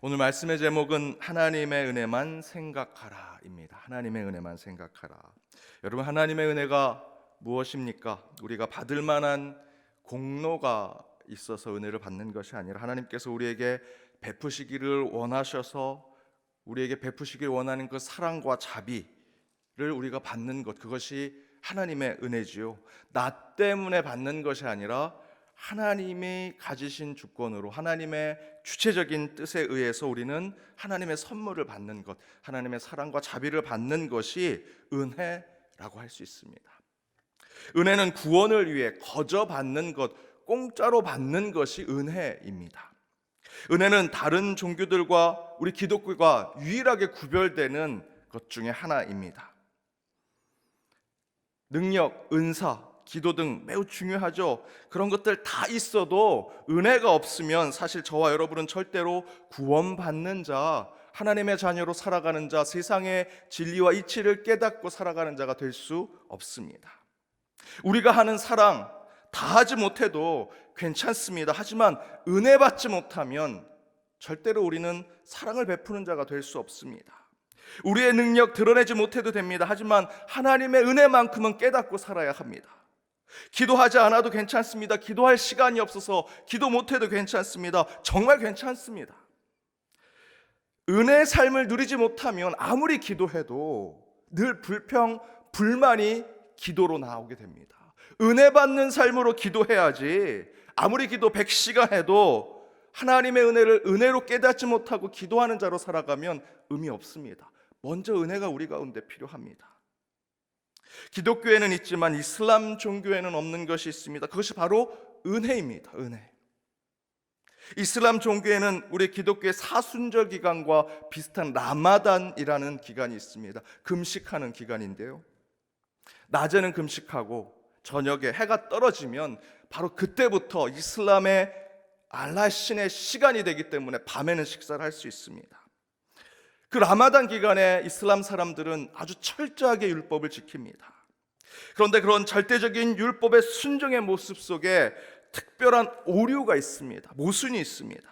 오늘 말씀의 제목은 하나님의 은혜만 생각하라입니다. 하나님의 은혜만 생각하라. 여러분, 하나님의 은혜가 무엇입니까? 우리가 받을 만한 공로가 있어서 은혜를 받는 것이 아니라 하나님께서 우리에게 베푸시기를 원하셔서 우리에게 베푸시길 원하는 그 사랑과 자비를 우리가 받는 것, 그것이 하나님의 은혜지요. 나 때문에 받는 것이 아니라 하나님이 가지신 주권으로 하나님의 주체적인 뜻에 의해서 우리는 하나님의 선물을 받는 것, 하나님의 사랑과 자비를 받는 것이 은혜라고 할 수 있습니다. 은혜는 구원을 위해 거저 받는 것, 공짜로 받는 것이 은혜입니다. 은혜는 다른 종교들과 우리 기독교가 유일하게 구별되는 것 중에 하나입니다. 능력, 은사, 기도 등 매우 중요하죠. 그런 것들 다 있어도 은혜가 없으면 사실 저와 여러분은 절대로 구원받는 자, 하나님의 자녀로 살아가는 자, 세상의 진리와 이치를 깨닫고 살아가는 자가 될 수 없습니다. 우리가 하는 사랑 다 하지 못해도 괜찮습니다. 하지만 은혜 받지 못하면 절대로 우리는 사랑을 베푸는 자가 될 수 없습니다. 우리의 능력 드러내지 못해도 됩니다. 하지만 하나님의 은혜만큼은 깨닫고 살아야 합니다. 기도하지 않아도 괜찮습니다. 기도할 시간이 없어서 기도 못해도 괜찮습니다. 정말 괜찮습니다. 은혜의 삶을 누리지 못하면 아무리 기도해도 늘 불평, 불만이 기도로 나오게 됩니다. 은혜 받는 삶으로 기도해야지 아무리 기도 100시간 해도 하나님의 은혜를 은혜로 깨닫지 못하고 기도하는 자로 살아가면 의미 없습니다. 먼저 은혜가 우리 가운데 필요합니다. 기독교에는 있지만 이슬람 종교에는 없는 것이 있습니다. 그것이 바로 은혜입니다. 은혜. 이슬람 종교에는 우리 기독교의 사순절 기간과 비슷한 라마단이라는 기간이 있습니다. 금식하는 기간인데요, 낮에는 금식하고 저녁에 해가 떨어지면 바로 그때부터 이슬람의 알라 신의 시간이 되기 때문에 밤에는 식사를 할 수 있습니다. 그 라마단 기간에 이슬람 사람들은 아주 철저하게 율법을 지킵니다. 그런데 그런 절대적인 율법의 순종의 모습 속에 특별한 오류가 있습니다. 모순이 있습니다.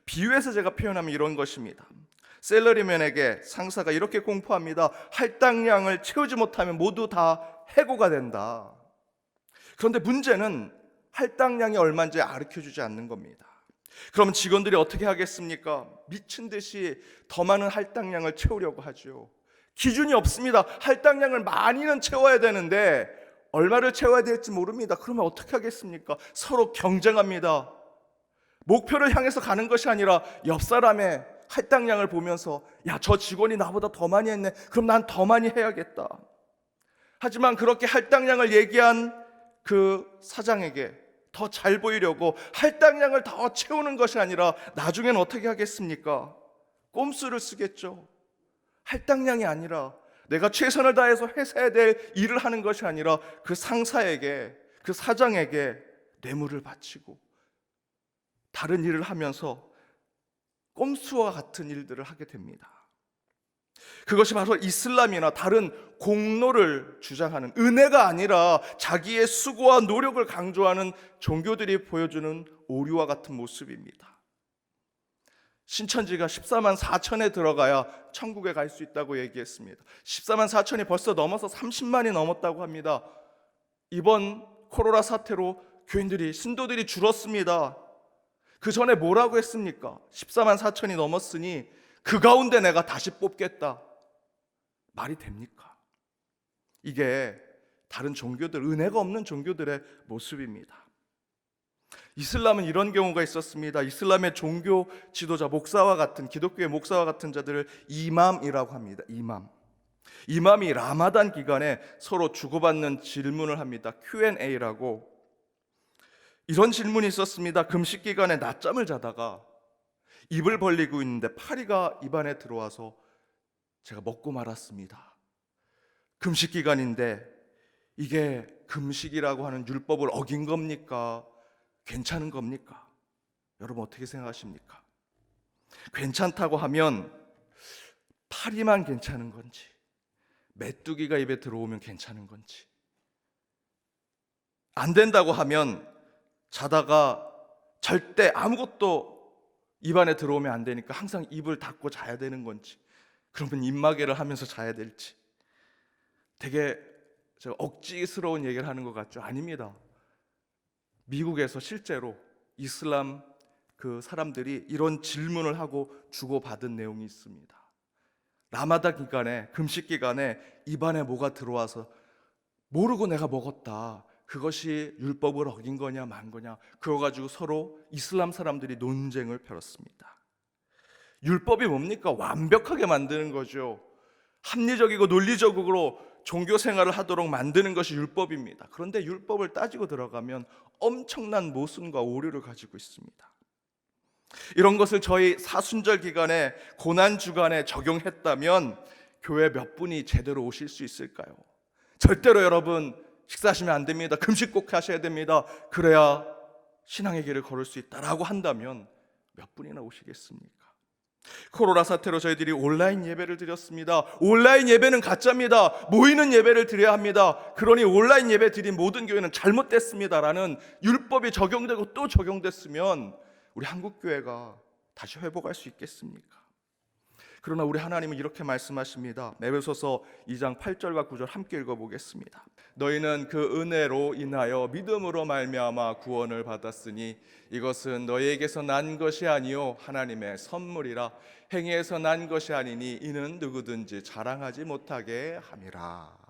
비유해서 제가 표현하면 이런 것입니다. 셀러리맨에게 상사가 이렇게 공포합니다. 할당량을 채우지 못하면 모두 다 해고가 된다. 그런데 문제는 할당량이 얼마인지 가르쳐주지 않는 겁니다. 그럼 직원들이 어떻게 하겠습니까? 미친 듯이 더 많은 할당량을 채우려고 하죠. 기준이 없습니다. 할당량을 많이는 채워야 되는데 얼마를 채워야 될지 모릅니다. 그러면 어떻게 하겠습니까? 서로 경쟁합니다. 목표를 향해서 가는 것이 아니라 옆 사람의 할당량을 보면서 야, 저 직원이 나보다 더 많이 했네. 그럼 난 더 많이 해야겠다. 하지만 그렇게 할당량을 얘기한 그 사장에게 더 잘 보이려고 할당량을 더 채우는 것이 아니라 나중엔 어떻게 하겠습니까? 꼼수를 쓰겠죠. 할당량이 아니라 내가 최선을 다해서 해야 될 일을 하는 것이 아니라 그 상사에게, 그 사장에게 뇌물을 바치고 다른 일을 하면서 꼼수와 같은 일들을 하게 됩니다. 그것이 바로 이슬람이나 다른 공로를 주장하는, 은혜가 아니라 자기의 수고와 노력을 강조하는 종교들이 보여주는 오류와 같은 모습입니다. 신천지가 14만 4천에 들어가야 천국에 갈 수 있다고 얘기했습니다. 14만 4천이 벌써 넘어서 30만이 넘었다고 합니다. 이번 코로나 사태로 교인들이, 신도들이 줄었습니다. 그 전에 뭐라고 했습니까? 14만 4천이 넘었으니 그 가운데 내가 다시 뽑겠다. 말이 됩니까? 이게 다른 종교들, 은혜가 없는 종교들의 모습입니다. 이슬람은 이런 경우가 있었습니다. 이슬람의 종교 지도자, 목사와 같은, 기독교의 목사와 같은 자들을 이맘이라고 합니다. 이맘이 라마단 기간에 서로 주고받는 질문을 합니다. Q&A라고. 이런 질문이 있었습니다. 금식 기간에 낮잠을 자다가 입을 벌리고 있는데 파리가 입안에 들어와서 제가 먹고 말았습니다. 금식 기간인데 이게 금식이라고 하는 율법을 어긴 겁니까? 괜찮은 겁니까? 여러분 어떻게 생각하십니까? 괜찮다고 하면 파리만 괜찮은 건지, 메뚜기가 입에 들어오면 괜찮은 건지, 안 된다고 하면 자다가 절대 아무것도 입안에 들어오면 안 되니까 항상 입을 닫고 자야 되는 건지, 그러면 입마개를 하면서 자야 될지, 되게 제가 억지스러운 얘기를 하는 것 같죠? 아닙니다. 미국에서 실제로 이슬람 그 사람들이 이런 질문을 하고 주고받은 내용이 있습니다. 라마단 기간에, 금식 기간에 입안에 뭐가 들어와서 모르고 내가 먹었다, 그것이 율법을 어긴 거냐 만 거냐, 그거 가지고 서로 이슬람 사람들이 논쟁을 펼었습니다. 율법이 뭡니까? 완벽하게 만드는 거죠. 합리적이고 논리적으로 종교 생활을 하도록 만드는 것이 율법입니다. 그런데 율법을 따지고 들어가면 엄청난 모순과 오류를 가지고 있습니다. 이런 것을 저희 사순절 기간에, 고난 주간에 적용했다면 교회 몇 분이 제대로 오실 수 있을까요? 절대로 여러분 식사하시면 안 됩니다. 금식 꼭 하셔야 됩니다. 그래야 신앙의 길을 걸을 수 있다라고 한다면 몇 분이나 오시겠습니까? 코로나 사태로 저희들이 온라인 예배를 드렸습니다. 온라인 예배는 가짜입니다. 모이는 예배를 드려야 합니다. 그러니 온라인 예배 드린 모든 교회는 잘못됐습니다라는 율법이 적용되고 또 적용됐으면 우리 한국교회가 다시 회복할 수 있겠습니까? 그러나 우리 하나님은 이렇게 말씀하십니다. 에베소서 2장 8절과 9절 함께 읽어보겠습니다. 너희는 그 은혜로 인하여 믿음으로 말미암아 구원을 받았으니 이것은 너희에게서 난 것이 아니요 하나님의 선물이라. 행위에서 난 것이 아니니 이는 누구든지 자랑하지 못하게 함이라.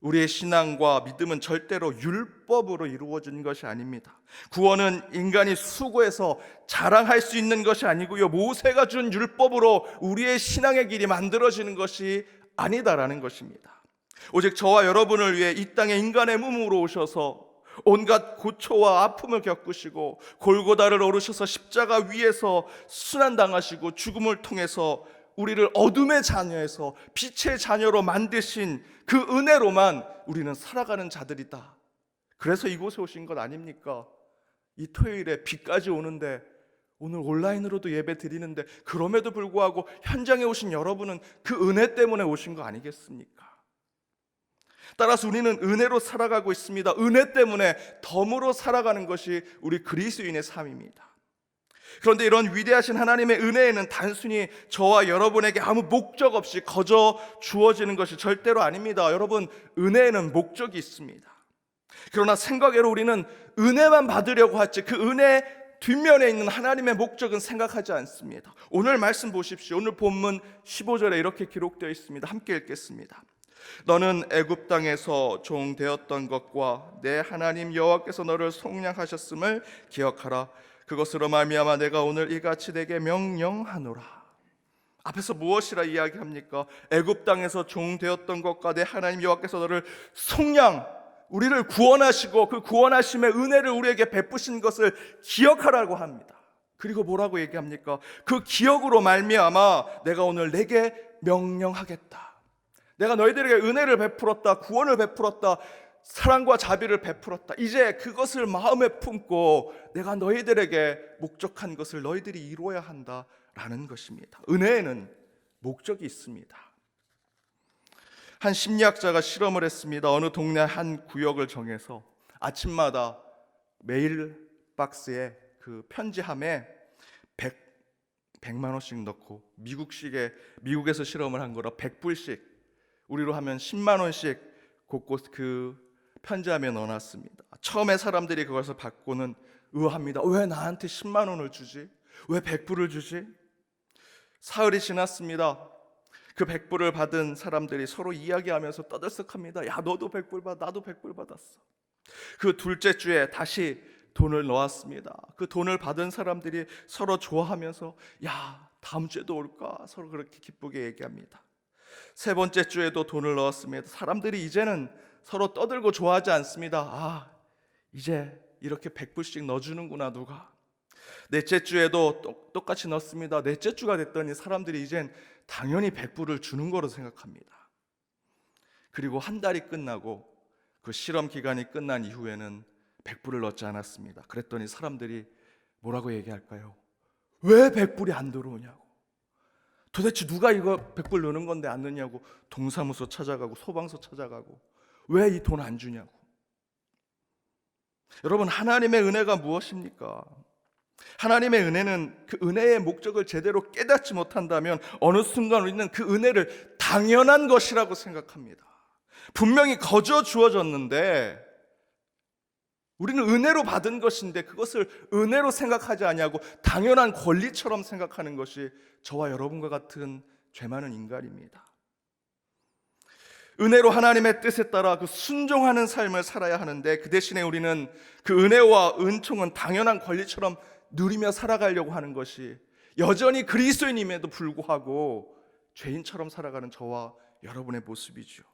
우리의 신앙과 믿음은 절대로 율법으로 이루어진 것이 아닙니다. 구원은 인간이 수고해서 자랑할 수 있는 것이 아니고요, 모세가 준 율법으로 우리의 신앙의 길이 만들어지는 것이 아니다라는 것입니다. 오직 저와 여러분을 위해 이 땅에 인간의 몸으로 오셔서 온갖 고초와 아픔을 겪으시고 골고다를 오르셔서 십자가 위에서 순환당하시고 죽음을 통해서 우리를 어둠의 자녀에서 빛의 자녀로 만드신 그 은혜로만 우리는 살아가는 자들이다. 그래서 이곳에 오신 것 아닙니까? 이 토요일에 비까지 오는데, 오늘 온라인으로도 예배 드리는데, 그럼에도 불구하고 현장에 오신 여러분은 그 은혜 때문에 오신 거 아니겠습니까? 따라서 우리는 은혜로 살아가고 있습니다. 은혜 때문에 덤으로 살아가는 것이 우리 그리스도인의 삶입니다. 그런데 이런 위대하신 하나님의 은혜에는 단순히 저와 여러분에게 아무 목적 없이 거저 주어지는 것이 절대로 아닙니다. 여러분, 은혜에는 목적이 있습니다. 그러나 생각외로 우리는 은혜만 받으려고 하지 그 은혜 뒷면에 있는 하나님의 목적은 생각하지 않습니다. 오늘 말씀 보십시오. 오늘 본문 15절에 이렇게 기록되어 있습니다. 함께 읽겠습니다. 너는 애굽 땅에서 종 되었던 것과 내 하나님 여호와께서 너를 속량하셨음을 기억하라. 그것으로 말미암아 내가 오늘 이같이 내게 명령하노라. 앞에서 무엇이라 이야기합니까? 애굽 땅에서 종 되었던 것과 내 하나님 여호와께서 너를 속량, 우리를 구원하시고 그 구원하심의 은혜를 우리에게 베푸신 것을 기억하라고 합니다. 그리고 뭐라고 얘기합니까? 그 기억으로 말미암아 내가 오늘 내게 명령하겠다. 내가 너희들에게 은혜를 베풀었다, 구원을 베풀었다, 사랑과 자비를 베풀었다. 이제 그것을 마음에 품고 내가 너희들에게 목적한 것을 너희들이 이루어야 한다라는 것입니다. 은혜에는 목적이 있습니다. 한 심리학자가 실험을 했습니다. 어느 동네 한 구역을 정해서 아침마다 메일 박스에 그 편지함에 100만 원씩 넣고, 미국에서 실험을 한 거라 100불씩, 우리로 하면 10만 원씩 곳곳 그 편지함에 넣어놨습니다. 처음에 사람들이 그것을 받고는 의아합니다. 왜 나한테 10만 원을 주지? 왜 100불을 주지? 사흘이 지났습니다. 그 100불을 받은 사람들이 서로 이야기하면서 떠들썩합니다. 야, 너도 100불 받, 나도 100불 받았어. 그 둘째 주에 다시 돈을 넣었습니다. 그 돈을 받은 사람들이 서로 좋아하면서 야, 다음 주에도 올까? 서로 그렇게 기쁘게 얘기합니다. 세 번째 주에도 돈을 넣었습니다. 사람들이 이제는 서로 떠들고 좋아하지 않습니다. 아, 이제 이렇게 100불씩 넣어주는구나 누가. 넷째 주에도 똑같이 넣습니다. 넷째 주가 됐더니 사람들이 이젠 당연히 100불을 주는 거로 생각합니다. 그리고 한 달이 끝나고 그 실험 기간이 끝난 이후에는 100불을 넣지 않았습니다. 그랬더니 사람들이 뭐라고 얘기할까요? 왜 100불이 안 들어오냐고. 도대체 누가 이거 100불 넣는 건데 안 넣냐고 동사무소 찾아가고 소방서 찾아가고 왜 이 돈 안 주냐고. 여러분, 하나님의 은혜가 무엇입니까? 하나님의 은혜는 그 은혜의 목적을 제대로 깨닫지 못한다면 어느 순간 우리는 그 은혜를 당연한 것이라고 생각합니다. 분명히 거저 주어졌는데 우리는 은혜로 받은 것인데 그것을 은혜로 생각하지 아니하고 당연한 권리처럼 생각하는 것이 저와 여러분과 같은 죄 많은 인간입니다. 은혜로 하나님의 뜻에 따라 그 순종하는 삶을 살아야 하는데 그 대신에 우리는 그 은혜와 은총은 당연한 권리처럼 누리며 살아가려고 하는 것이 여전히 그리스도인임에도 불구하고 죄인처럼 살아가는 저와 여러분의 모습이죠.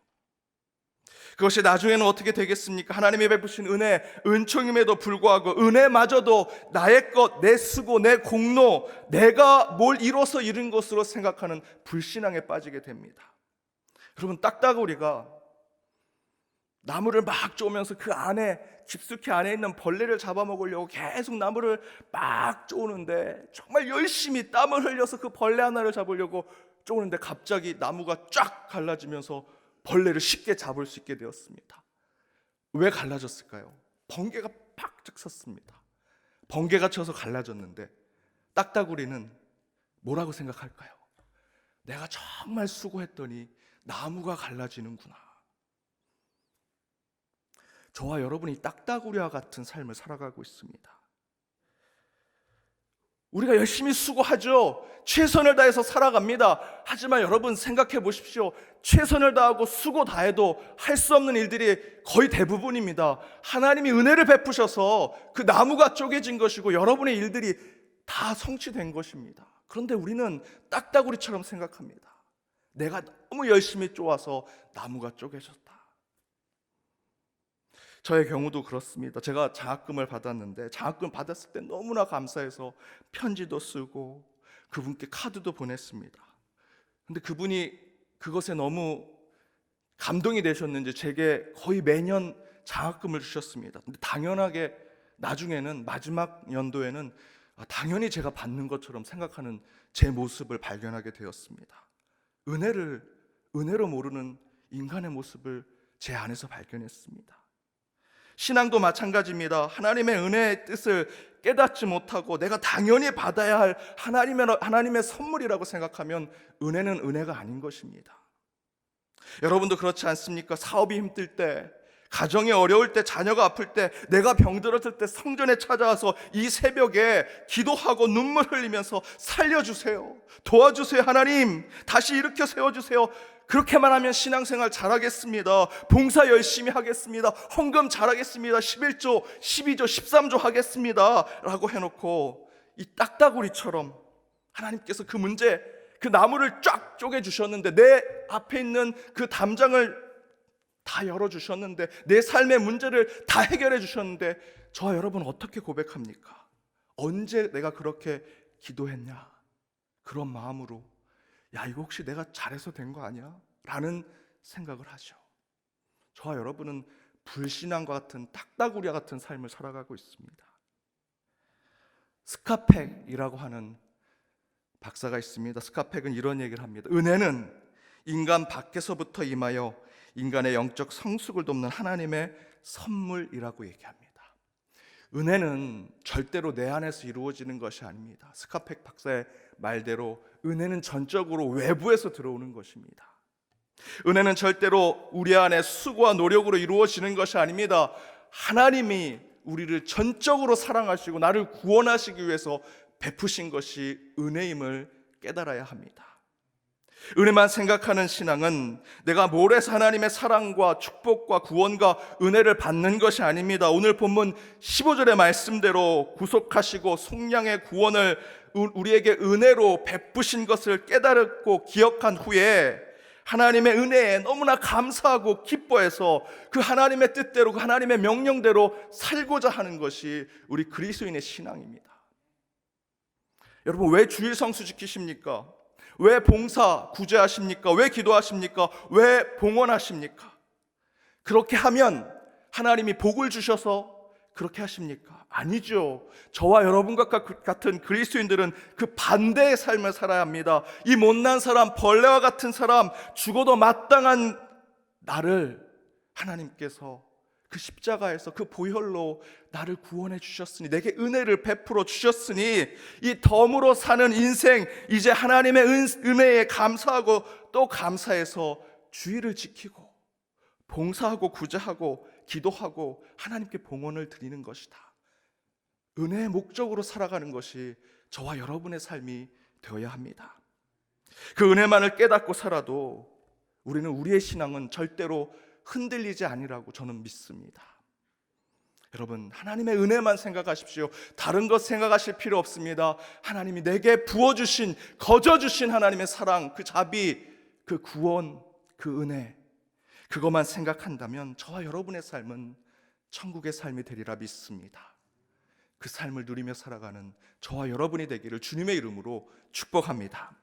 그것이 나중에는 어떻게 되겠습니까? 하나님이 베푸신 은혜, 은총임에도 불구하고 은혜마저도 나의 것, 내 수고, 내 공로, 내가 뭘 이뤄서 이룬 것으로 생각하는 불신앙에 빠지게 됩니다. 여러분, 딱따구리가 나무를 막 쪼면서 그 안에 깊숙이 안에 있는 벌레를 잡아먹으려고 계속 나무를 막 쪼는데 정말 열심히 땀을 흘려서 그 벌레 하나를 잡으려고 쪼는데 갑자기 나무가 쫙 갈라지면서 벌레를 쉽게 잡을 수 있게 되었습니다. 왜 갈라졌을까요? 번개가 팍 쳤습니다. 번개가 쳐서 갈라졌는데 딱따구리는 뭐라고 생각할까요? 내가 정말 수고했더니 나무가 갈라지는구나. 저와 여러분이 딱따구리와 같은 삶을 살아가고 있습니다. 우리가 열심히 수고하죠. 최선을 다해서 살아갑니다. 하지만 여러분 생각해 보십시오. 최선을 다하고 수고 다해도 할 수 없는 일들이 거의 대부분입니다. 하나님이 은혜를 베푸셔서 그 나무가 쪼개진 것이고 여러분의 일들이 다 성취된 것입니다. 그런데 우리는 딱따구리처럼 생각합니다. 내가 너무 열심히 쪼아서 나무가 쪼개졌다. 저의 경우도 그렇습니다. 제가 장학금을 받았는데 장학금 받았을 때 너무나 감사해서 편지도 쓰고 그분께 카드도 보냈습니다. 근데 그분이 그것에 너무 감동이 되셨는지 제게 거의 매년 장학금을 주셨습니다. 근데 당연하게 나중에는 마지막 연도에는 당연히 제가 받는 것처럼 생각하는 제 모습을 발견하게 되었습니다. 은혜로 모르는 인간의 모습을 제 안에서 발견했습니다. 신앙도 마찬가지입니다. 하나님의 은혜의 뜻을 깨닫지 못하고 내가 당연히 받아야 할 하나님의 선물이라고 생각하면 은혜는 은혜가 아닌 것입니다. 여러분도 그렇지 않습니까? 사업이 힘들 때, 가정이 어려울 때, 자녀가 아플 때, 내가 병들었을 때 성전에 찾아와서 이 새벽에 기도하고 눈물 흘리면서 살려주세요, 도와주세요, 하나님 다시 일으켜 세워주세요. 그렇게만 하면 신앙생활 잘하겠습니다, 봉사 열심히 하겠습니다, 헌금 잘하겠습니다, 11조, 12조, 13조 하겠습니다 라고 해놓고 이 딱따구리처럼 하나님께서 그 문제, 그 나무를 쫙 쪼개주셨는데 내 앞에 있는 그 담장을 다 열어주셨는데 내 삶의 문제를 다 해결해 주셨는데 저와 여러분 어떻게 고백합니까? 언제 내가 그렇게 기도했냐? 그런 마음으로 야, 이거 혹시 내가 잘해서 된 거 아니야? 라는 생각을 하죠. 저와 여러분은 불신앙과 같은 딱따구리와 같은 삶을 살아가고 있습니다. 스카펙이라고 하는 박사가 있습니다. 스카펙은 이런 얘기를 합니다. 은혜는 인간 밖에서부터 임하여 인간의 영적 성숙을 돕는 하나님의 선물이라고 얘기합니다. 은혜는 절대로 내 안에서 이루어지는 것이 아닙니다. 스카펙 박사의 말대로 은혜는 전적으로 외부에서 들어오는 것입니다. 은혜는 절대로 우리 안에 수고와 노력으로 이루어지는 것이 아닙니다. 하나님이 우리를 전적으로 사랑하시고 나를 구원하시기 위해서 베푸신 것이 은혜임을 깨달아야 합니다. 은혜만 생각하는 신앙은 내가 뭘 해서 하나님의 사랑과 축복과 구원과 은혜를 받는 것이 아닙니다. 오늘 본문 15절의 말씀대로 구속하시고 속량의 구원을 우리에게 은혜로 베푸신 것을 깨달았고 기억한 후에 하나님의 은혜에 너무나 감사하고 기뻐해서 그 하나님의 뜻대로, 그 하나님의 명령대로 살고자 하는 것이 우리 그리스도인의 신앙입니다. 여러분, 왜 주일 성수 지키십니까? 왜 봉사 구제하십니까? 왜 기도하십니까? 왜 봉헌하십니까? 그렇게 하면 하나님이 복을 주셔서 그렇게 하십니까? 아니죠. 저와 여러분과 같은 그리스도인들은 그 반대의 삶을 살아야 합니다. 이 못난 사람, 벌레와 같은 사람, 죽어도 마땅한 나를 하나님께서 그 십자가에서 그 보혈로 나를 구원해 주셨으니, 내게 은혜를 베풀어 주셨으니, 이 덤으로 사는 인생, 이제 하나님의 은혜에 감사하고 또 감사해서 주의를 지키고 봉사하고 구제하고 기도하고 하나님께 봉헌을 드리는 것이다. 은혜의 목적으로 살아가는 것이 저와 여러분의 삶이 되어야 합니다. 그 은혜만을 깨닫고 살아도 우리는 우리의 신앙은 절대로 흔들리지 아니라고 저는 믿습니다. 여러분, 하나님의 은혜만 생각하십시오. 다른 것 생각하실 필요 없습니다. 하나님이 내게 부어주신, 거저주신 하나님의 사랑, 그 자비, 그 구원, 그 은혜, 그것만 생각한다면 저와 여러분의 삶은 천국의 삶이 되리라 믿습니다. 그 삶을 누리며 살아가는 저와 여러분이 되기를 주님의 이름으로 축복합니다.